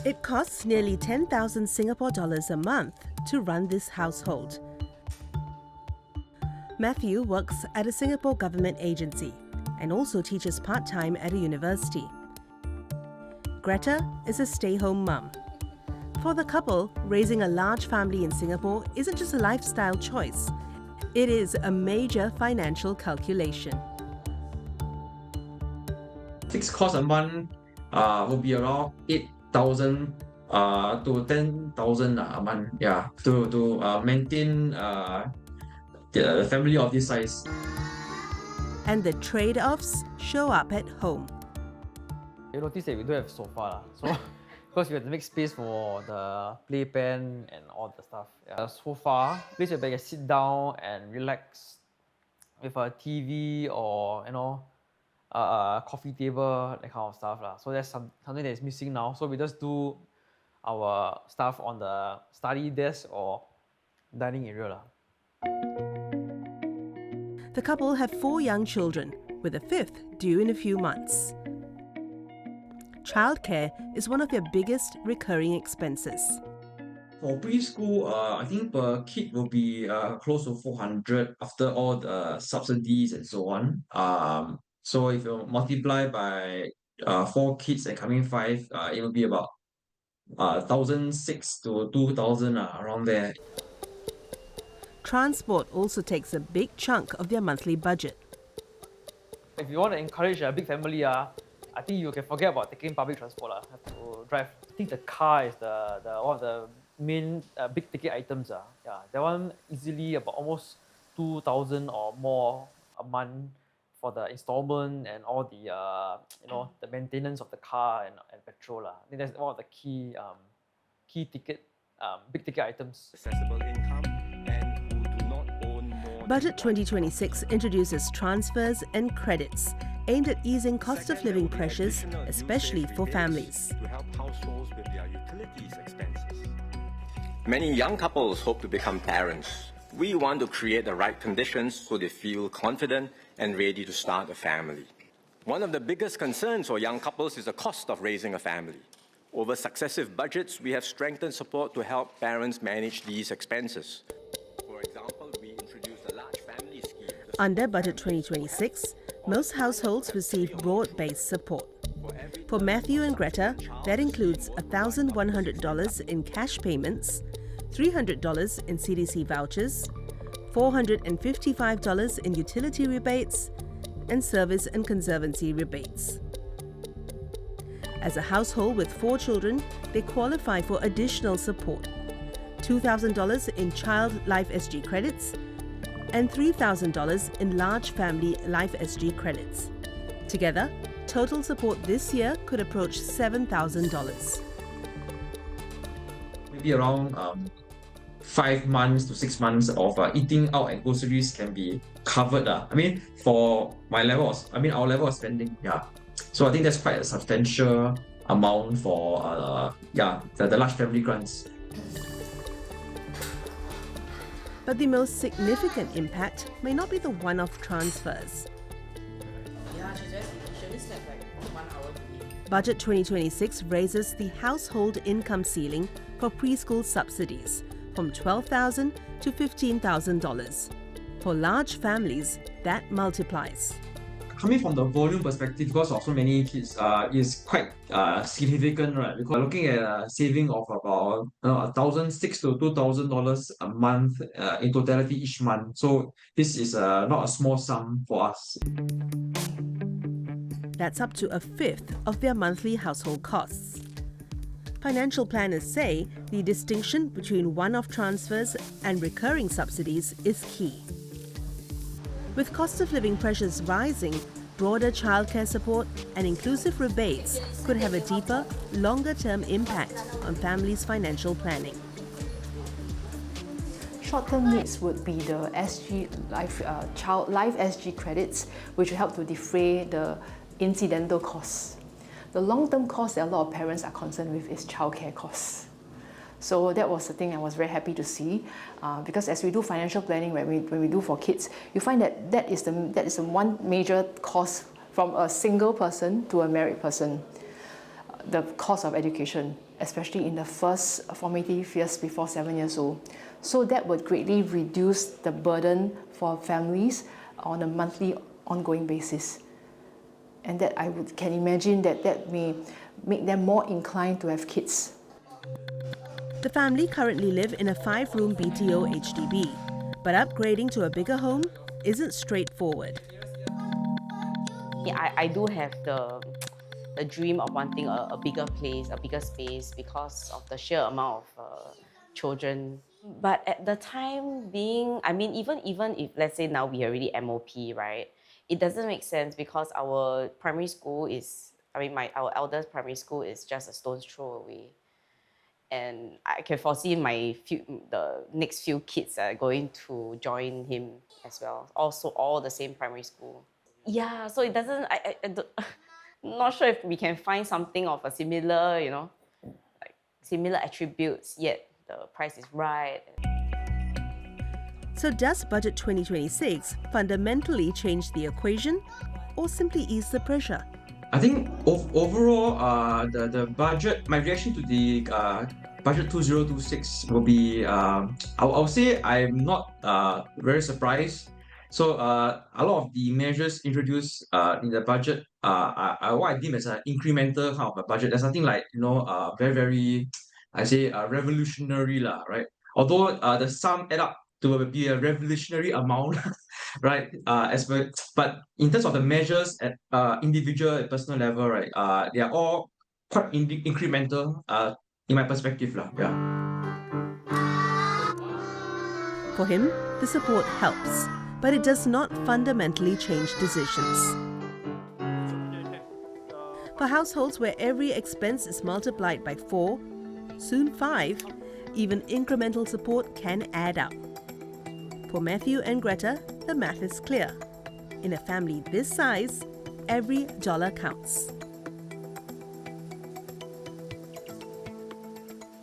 It costs nearly 10,000 Singapore dollars a month to run this household. Matthew works at a Singapore government agency and also teaches part-time at a university. Greta is a stay-home mum. For the couple, raising a large family in Singapore isn't just a lifestyle choice. It is a major financial calculation. Fixed cost a month will be around 8,000 to 10,000 a month. Yeah, to maintain the family of this size. And the trade-offs show up at home. You notice that we don't have sofa, so because we have to make space for the playpen and all the stuff. Yeah. Sofa, place where you can sit down and relax with a TV or a coffee table, that kind of stuff lah. So that's something that is missing now. So we just do our stuff on the study desk or dining area lah. The couple have 4 young children, with a 5th due in a few months. Childcare is one of their biggest recurring expenses. For preschool, I think per kid will be close to 400 after all the subsidies and so on. So if you multiply by 4 kids and coming 5, it will be about 1,600 to 2,000 around there. Transport also takes a big chunk of their monthly budget. If you want to encourage a big family, I think you can forget about taking public transport. Have to drive. I think the car is one of the main big ticket items. Yeah, that one easily about almost 2,000 or more a month for the installment and all the the maintenance of the car and petrol. I think that's one of the key ticket big ticket items. Accessible income and who do not own more. Budget 2026 introduces transfers and credits aimed at easing cost of living pressures, especially for families. To help households with their utilities expenses. Many young couples hope to become parents. We want to create the right conditions so they feel confident and ready to start a family. One of the biggest concerns for young couples is the cost of raising a family. Over successive budgets, we have strengthened support to help parents manage these expenses. For example, we introduced a large family scheme. Under Budget 2026, most households receive broad-based support. For Matthew and Greta, that includes $1,100 in cash payments, $300 in CDC vouchers, $455 in utility rebates, and service and conservancy rebates. As a household with 4 children, they qualify for additional support: $2,000 in Child Life SG credits and $3,000 in Large Family Life SG credits. Together, total support this year could approach $7,000. Maybe around 5 months to 6 months of eating out and groceries can be covered. I mean, for our level of spending, yeah. So I think that's quite a substantial amount for the large family grants. But the most significant impact may not be the one-off transfers. Yeah, she only slept like 1 hour today. Budget 2026 raises the household income ceiling for preschool subsidies from $12,000 to $15,000. For large families, that multiplies. Coming from the volume perspective, because of so many kids, is quite significant, right? Because we're looking at a saving of about $1,600 to $2,000 a month in totality each month. So this is not a small sum for us. That's up to a 1/5 of their monthly household costs. Financial planners say the distinction between one-off transfers and recurring subsidies is key. With cost of living pressures rising, broader childcare support and inclusive rebates could have a deeper, longer-term impact on families' financial planning. Short-term needs would be the Child Life SG credits, which will help to defray the incidental costs. The long-term cost that a lot of parents are concerned with is childcare costs. So that was the thing I was very happy to see, because as we do financial planning, when we do for kids, you find that is the one major cost from a single person to a married person. the cost of education, especially in the first formative years before 7 years old. So that would greatly reduce the burden for families on a monthly ongoing basis. And that can imagine that may make them more inclined to have kids. The family currently live in a 5-room BTO HDB, but upgrading to a bigger home isn't straightforward. I do have the dream of wanting a bigger place, a bigger space, because of the sheer amount of children. But at the time being, I mean, even if let's say now we are already MOP, right? It doesn't make sense because our primary school is, our eldest primary school is just a stone's throw away. And I can foresee the next few kids are going to join him as well. Also, all the same primary school. Yeah, so it doesn't. I'm not sure if we can find something of a similar, like similar attributes. Yet the price is right. So does Budget 2026 fundamentally change the equation, or simply ease the pressure? I think overall, the budget, my reaction to the budget 2026 will be, I'll say I'm not very surprised. So a lot of the measures introduced in the budget what I deem as an incremental kind of a budget. There's nothing like very very, I say revolutionary lah, right? Although the sum add up to be a revolutionary amount, right? But in terms of the measures at individual and personal level, right? They are all quite incremental in my perspective lah. Yeah. For him, the support helps, but it does not fundamentally change decisions. For households where every expense is multiplied by 4, soon 5, even incremental support can add up. For Matthew and Greta, the math is clear. In a family this size, every dollar counts.